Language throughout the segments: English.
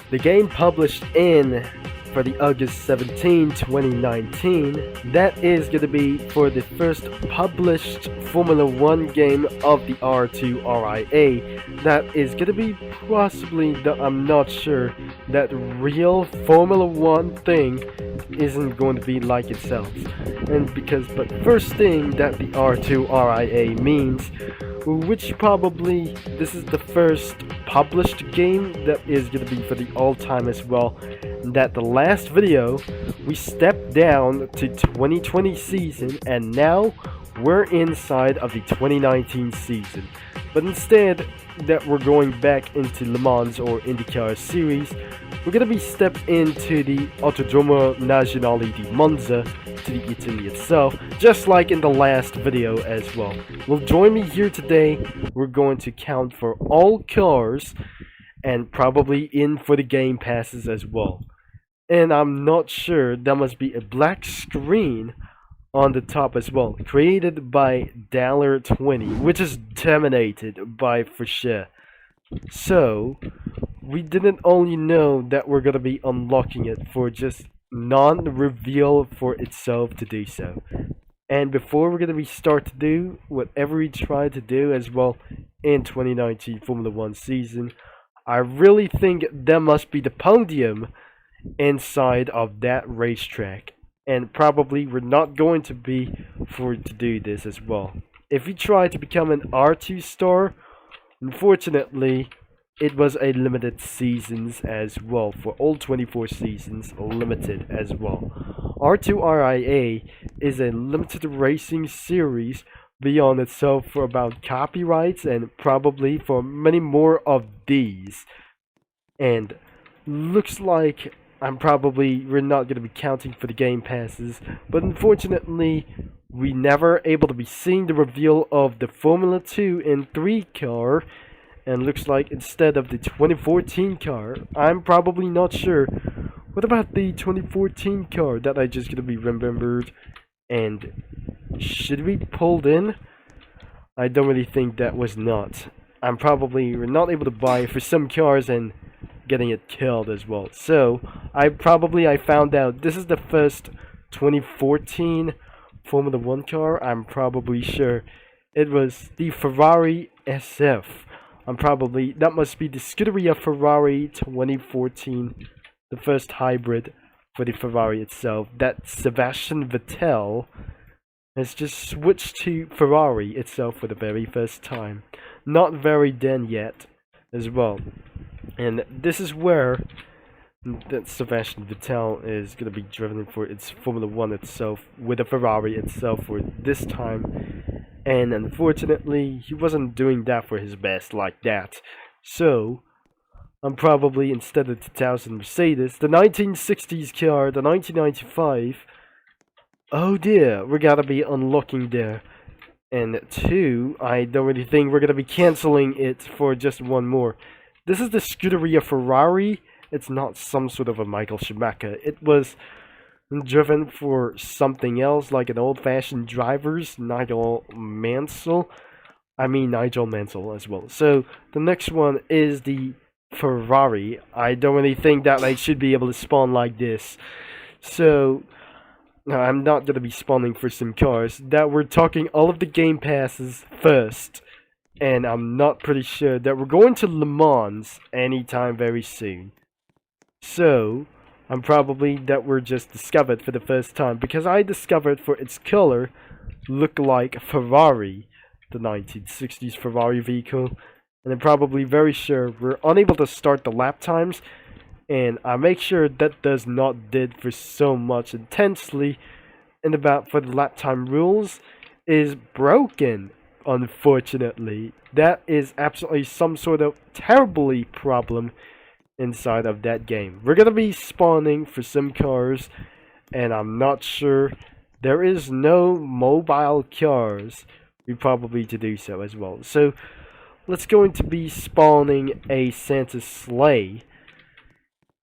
The game published in for the August 17, 2019. That is going to be for the first published Formula 1 game of the R2 RIA. That is going to be possibly, I'm not sure, that real Formula 1 thing isn't going to be like itself. But first thing that the R2 RIA means, which probably this is the first published game that is going to be for the all-time as well, that the last video we stepped down to 2020 season and now we're inside of the 2019 season. But instead that we're going back into Le Mans or IndyCar series, we're going to be stepped into the Autodromo Nazionale di Monza, to the Italy itself, just like in the last video as well. Well, join me here today. We're going to count for all cars and probably in for the game passes as well. And I'm not sure, there must be a black screen on the top as well, created by $20, which is dominated by for sure. So we didn't only know that we're gonna be unlocking it for just non-reveal for itself to do so. And before we're gonna start to do whatever we try to do as well in 2019 Formula 1 season, I really think there must be the podium inside of that racetrack. And probably we're not going to be to do this as well. If you try to become an R2 star, unfortunately, it was a limited seasons as well, for all 24 seasons limited as well. R2 RIA is a limited racing series beyond itself for about copyrights and probably for many more of these. And looks like we're not going to be counting for the game passes, but unfortunately we never able to be seeing the reveal of the Formula 2 and 3 car, and looks like instead of the 2014 car, I'm probably not sure. What about the 2014 car that I just gonna be remembered, and should we pulled in? I don't really think that was not. We're not able to buy for some cars and getting it killed as well. So I found out this is the first 2014 Formula 1 car. I'm probably sure it was the Ferrari SF. That must be the Scuderia Ferrari 2014, the first hybrid for the Ferrari itself. That Sebastian Vettel has just switched to Ferrari itself for the very first time. Not very then yet as well. And this is where that Sebastian Vettel is going to be driven for its Formula 1 itself, with the Ferrari itself for this time. And unfortunately, he wasn't doing that for his best like that. So, I'm probably, instead of the 2000 Mercedes, the 1960s car, the 1995, oh dear, we're going to be unlocking there. And 2, I don't really think we're going to be cancelling it for just one more. This is the Scuderia Ferrari. It's not some sort of a Michael Schumacher. It was driven for something else, like an old-fashioned driver's Nigel Mansell as well. So the next one is the Ferrari. I don't really think that I should be able to spawn like this. So no, I'm not going to be spawning for some cars. That we're talking all of the game passes first. And I'm not pretty sure that we're going to Le Mans anytime very soon. So, I'm probably that we're just discovered for the first time, because I discovered for its color look like Ferrari, the 1960s Ferrari vehicle. And I'm probably very sure we're unable to start the lap times, and I make sure that does not did for so much intensely, and about for the lap time rules is broken. Unfortunately, that is absolutely some sort of terribly problem inside of that game. We're gonna be spawning for some cars, and I'm not sure there is no mobile cars. We probably to do so as well. So let's going to be spawning a Santa sleigh,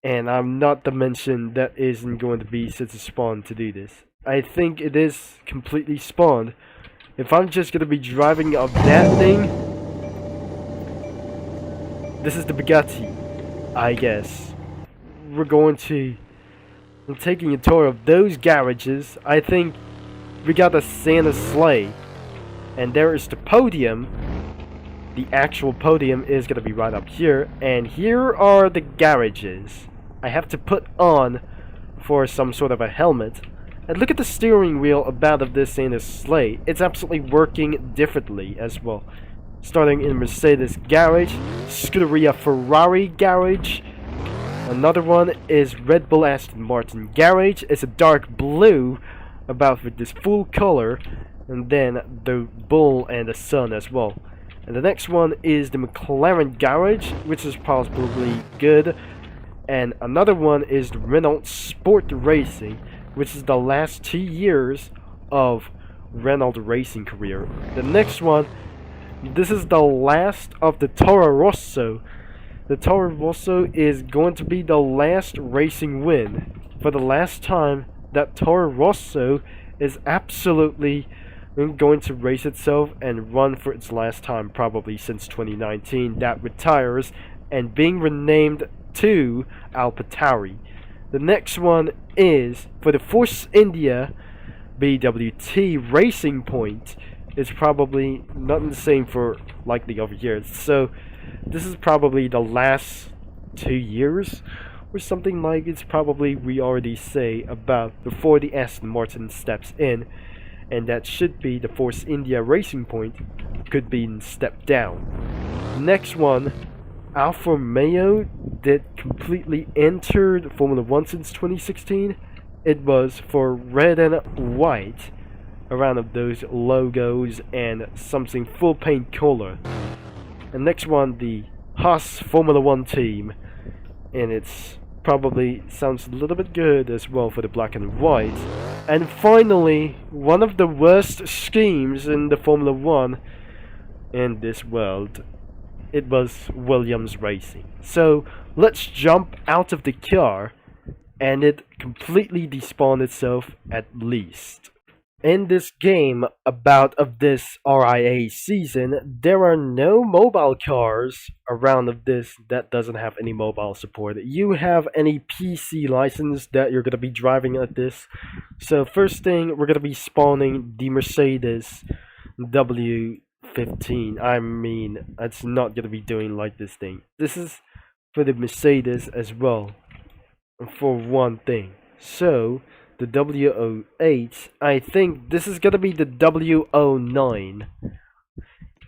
and I'm not to mention that isn't going to be such a spawn to do this. I think it is completely spawned. If I'm just gonna be driving up that thing, this is the Bugatti, I guess. we're going to be taking a tour of those garages. I think we got a Santa sleigh, and there is the podium. The actual podium is going to be right up here, and here are the garages I have to put on for some sort of a helmet. And look at the steering wheel about of this Santa sleigh. It's absolutely working differently as well. Starting in Mercedes garage, Scuderia Ferrari garage. Another one is Red Bull Aston Martin garage. It's a dark blue about with this full color, and then the bull and the sun as well. And the next one is the McLaren garage, which is possibly good. And another one is the Renault Sport Racing, which is the last 2 years of Renault racing career. The next one, this is the last of the Toro Rosso. The Toro Rosso is going to be the last racing win. For the last time that Toro Rosso is absolutely going to race itself and run for its last time, probably since 2019, that retires and being renamed to AlphaTauri. The next one is for the Force India BWT Racing Point. It's probably not the same for like the other years, so this is probably the last 2 years or something like it's probably we already say about before the Aston Martin steps in. And that should be the Force India Racing Point, could be stepped down. Next one, Alfa Romeo did completely enter the Formula 1 since 2016. It was for red and white, around of those logos and something full paint color. And next one, the Haas Formula 1 team, and it's probably sounds a little bit good as well for the black and white. And finally, one of the worst schemes in the Formula 1 in this world, it was Williams Racing. So let's jump out of the car, and it completely despawned itself at least. In this game about of this RIA season, there are no mobile cars around of this that doesn't have any mobile support. You have any PC license that you're going to be driving at this. So first thing, we're going to be spawning the Mercedes W15. I mean, it's not going to be doing like this thing. This is for the Mercedes as well, for one thing. So the W08, I think this is gonna be the W09.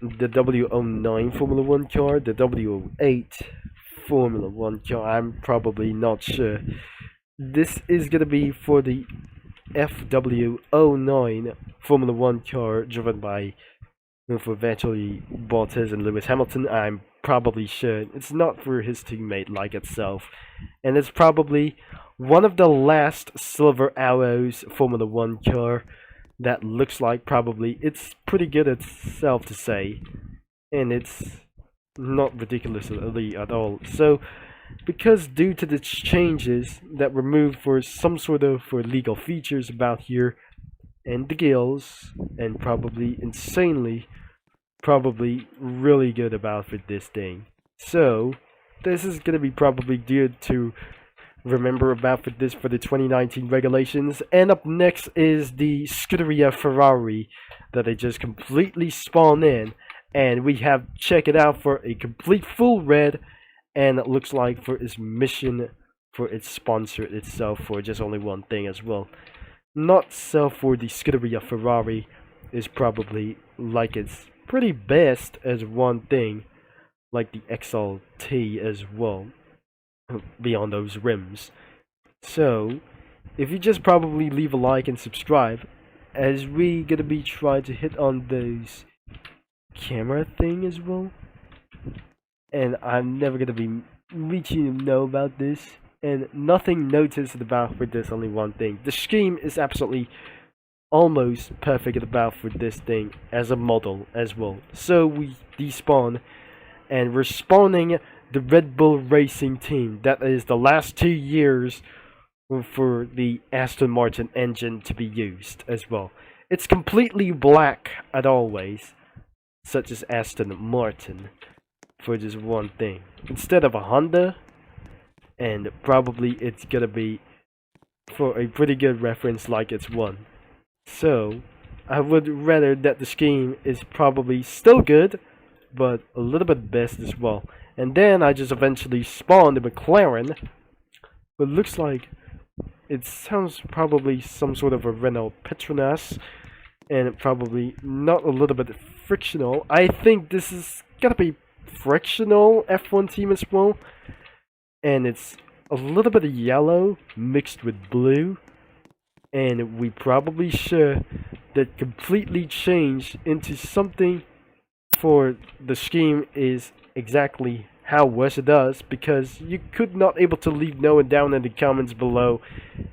The W09 Formula 1 car, the W08 Formula 1 car, I'm probably not sure. This is gonna be for the FW09 Formula 1 car driven by for Valtteri Bottas and Lewis Hamilton. I'm probably sure it's not for his teammate like itself, and it's probably one of the last Silver Arrows Formula 1 car that looks like probably it's pretty good itself to say, and it's not ridiculously at all. So because due to the changes that were moved for some sort of for legal features about here and the gills, and probably insanely probably really good about for this thing. So this is gonna be probably due to remember about for this for the 2019 regulations. And up next is the Scuderia Ferrari that they just completely spawned in, and we have check it out for a complete full red, and it looks like for its mission for its sponsor itself for just only one thing as well. Not so for the Scuderia Ferrari is probably like its pretty best as one thing, like the XLT as well, beyond those rims. So if you just probably leave a like and subscribe, as we gonna be trying to hit on those camera thing as well, and I'm never gonna be reaching you know about this, and nothing noticed about for this only one thing. The scheme is absolutely almost perfect about for this thing as a model as well. So we despawn, and we're spawning the Red Bull Racing team. That is the last 2 years for the Aston Martin engine to be used as well. It's completely black as always, such as Aston Martin, for just one thing. Instead of a Honda, and probably it's gonna be for a pretty good reference like it's one. So I would rather that the scheme is probably still good, but a little bit best as well. And then I just eventually spawned a McLaren, but looks like it sounds probably some sort of a Renault Petronas, and probably not a little bit frictional. I think this is gonna be frictional F1 team as well, and it's a little bit of yellow mixed with blue, and we probably should that completely change into something for the scheme is exactly how Wes does, because you could not able to leave no one down in the comments below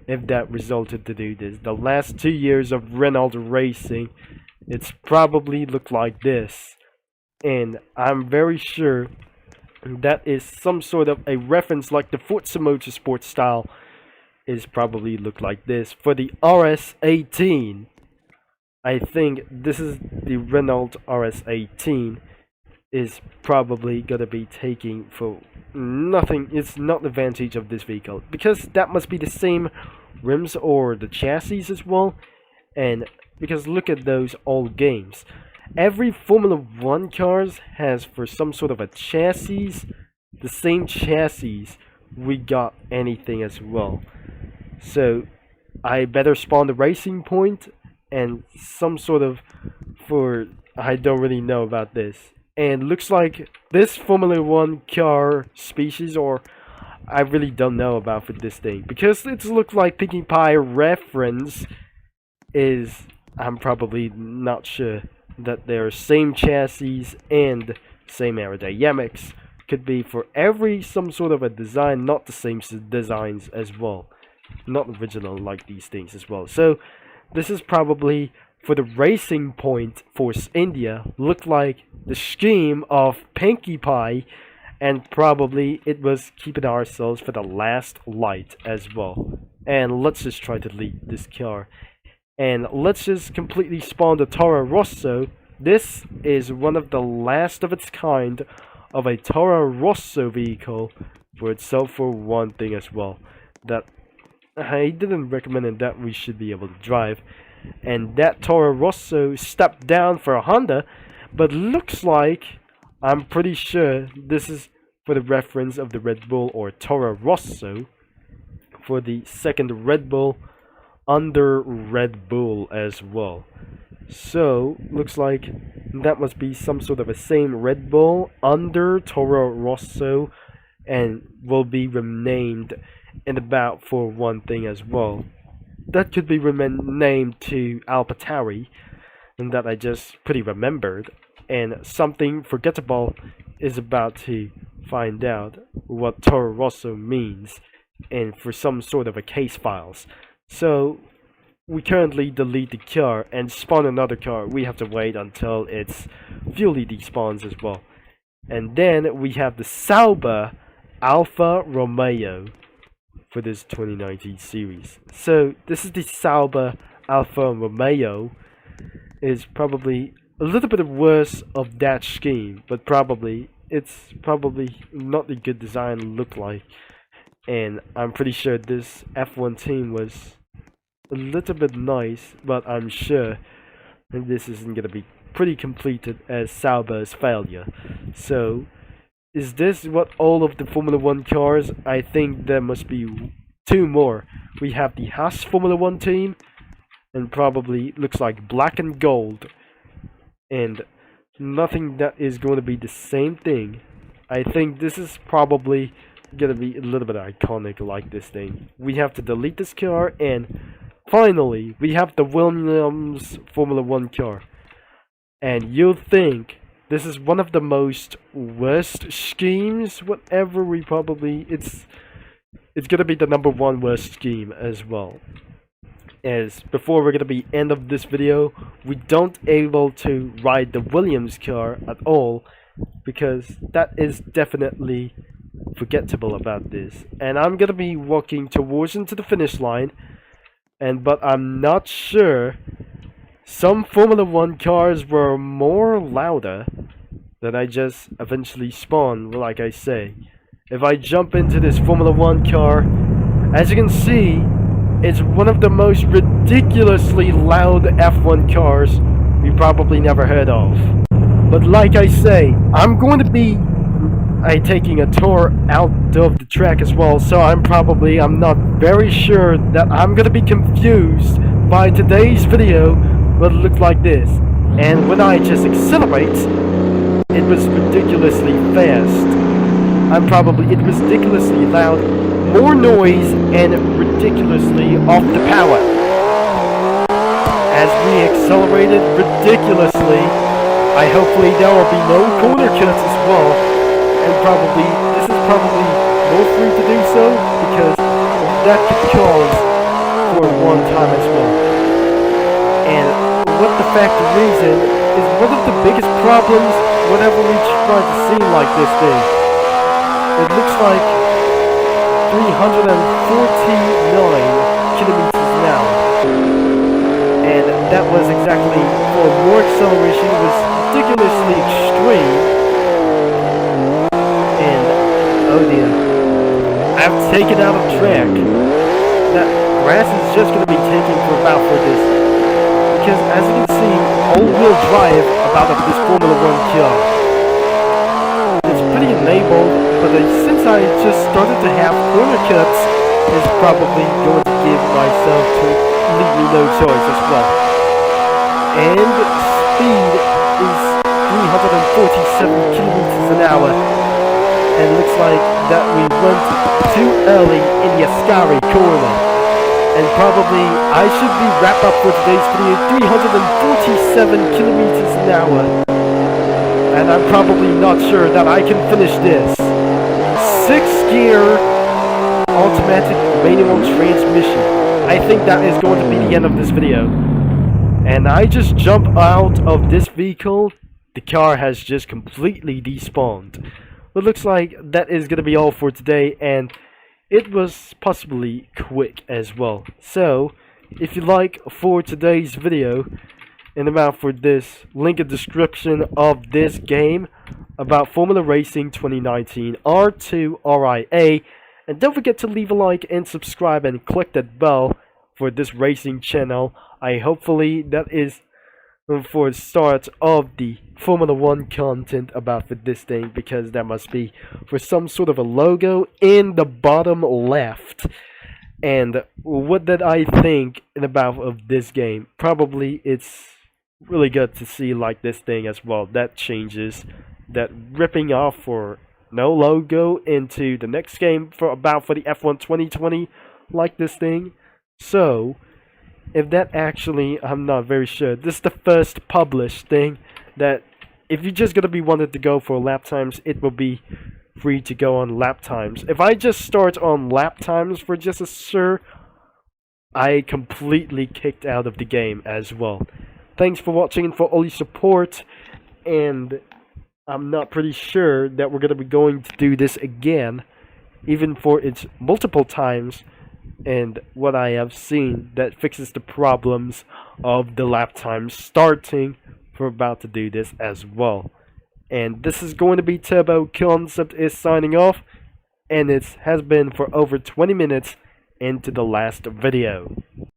if that resulted to do this. The last 2 years of Renault Racing, it's probably looked like this, and I'm very sure that is some sort of a reference like the Forza Motorsport style is probably look like this. For the RS18, I think this is the Renault RS18 is probably gonna be taking for nothing. It's not the advantage of this vehicle, because that must be the same rims or the chassis as well. And because look at those old games, every Formula 1 cars has for some sort of a chassis, the same chassis we got anything as well. So I better spawn the racing point and some sort of for I don't really know about this. And looks like this Formula 1 car species, or I really don't know about for this thing, because it's looked like Pinkie Pie reference is, I'm probably not sure that they're same chassis and same aerodynamics. Could be for every some sort of a design, not the same designs as well, not original like these things as well. So this is probably for the Racing Point Force India, looked like the scheme of Pinkie Pie, and probably it was keeping ourselves for the last light as well. And let's just try to lead this car, and let's just completely spawn the Toro Rosso. This is one of the last of its kind of a Toro Rosso vehicle for itself, for one thing as well, that I didn't recommend that we should be able to drive. And that Toro Rosso stepped down for a Honda, but looks like, I'm pretty sure this is for the reference of the Red Bull or Toro Rosso for the second Red Bull under Red Bull as well. So looks like that must be some sort of a same Red Bull under Toro Rosso, and will be renamed in about for one thing as well. That could be renamed to Alpatari, and that I just pretty remembered. And something forgettable is about to find out what Toro Rosso means, and for some sort of a case files. So we currently delete the car and spawn another car. We have to wait until it's fully despawns as well. And then we have the Sauber Alfa Romeo for this 2019 series. So this is the Sauber Alfa Romeo. Is probably a little bit worse of that scheme, but probably it's probably not the good design look like. And I'm pretty sure this F1 team was a little bit nice, but I'm sure this isn't gonna be pretty completed as Sauber's failure. So is this what all of the Formula 1 cars? I think there must be two more. We have the Haas Formula 1 team, and probably looks like black and gold, and nothing that is going to be the same thing. I think this is probably gonna be a little bit iconic like this thing. We have to delete this car, and finally we have the Williams Formula 1 car. And you'll think this is one of the most worst schemes, whatever we probably, it's gonna be the #1 worst scheme as well. As before we're gonna be end of this video, we don't able to ride the Williams car at all, because that is definitely forgettable about this. And I'm gonna be walking towards into the finish line, but I'm not sure. Some Formula 1 cars were more louder that I just eventually spawned, like I say. if I jump into this Formula 1 car, as you can see, it's one of the most ridiculously loud F1 cars we probably never heard of. But like I say, I'm going to be taking a tour out of the track as well, so I'm not very sure that I'm gonna be confused by today's video, but it looks like this. And when I just accelerate, it was ridiculously fast. It was ridiculously loud, more noise, and ridiculously off the power. As we accelerated ridiculously, hopefully there will be no corner cuts as well, and this is probably more free to do so, because that could cause for one time as well. And what the factor reason is one of the biggest problems whenever we try to see like this thing. It looks like 349 kilometers an hour. And that was exactly for more acceleration. It was ridiculously extreme. And oh dear, I've taken out of track. That grass is just going to be taken for this, because as you can see, all-wheel drive of this Formula 1 car. It's pretty enabled, but since I just started to have corner cuts, it's probably going to give myself to leave me no choice as well. And speed is 347 kilometers an hour, and it looks like that we went too early in the Ascari corner. And probably I should be wrapped up for today's video. 347 kilometers an hour, and I'm probably not sure that I can finish this. 6-gear automatic manual transmission. I think that is going to be the end of this video. And I just jump out of this vehicle. The car has just completely despawned. It looks like that is going to be all for today, and it was possibly quick as well. So, if you like for today's video, and about for this, link in the description of this game about Formula Racing 2019 R2 RIA. And don't forget to leave a like and subscribe and click that bell for this racing channel. Hopefully that is for the start of the Formula 1 content about for this thing, because that must be for some sort of a logo in the bottom left. And what did I think about of this game? Probably it's really good to see like this thing as well. That changes, that ripping off for no logo into the next game for the F1 2020 like this thing. So if that actually, I'm not very sure. This is the first published thing that if you're just gonna be wanted to go for lap times, it will be free to go on lap times. If I just start on lap times for just a sure, I completely kicked out of the game as well. Thanks for watching and for all your support, and I'm not pretty sure that we're gonna be going to do this again, even for its multiple times. And what I have seen that fixes the problems of the lap time starting, we're about to do this as well. And this is going to be Turbo Concept is signing off, and it has been for over 20 minutes into the last video.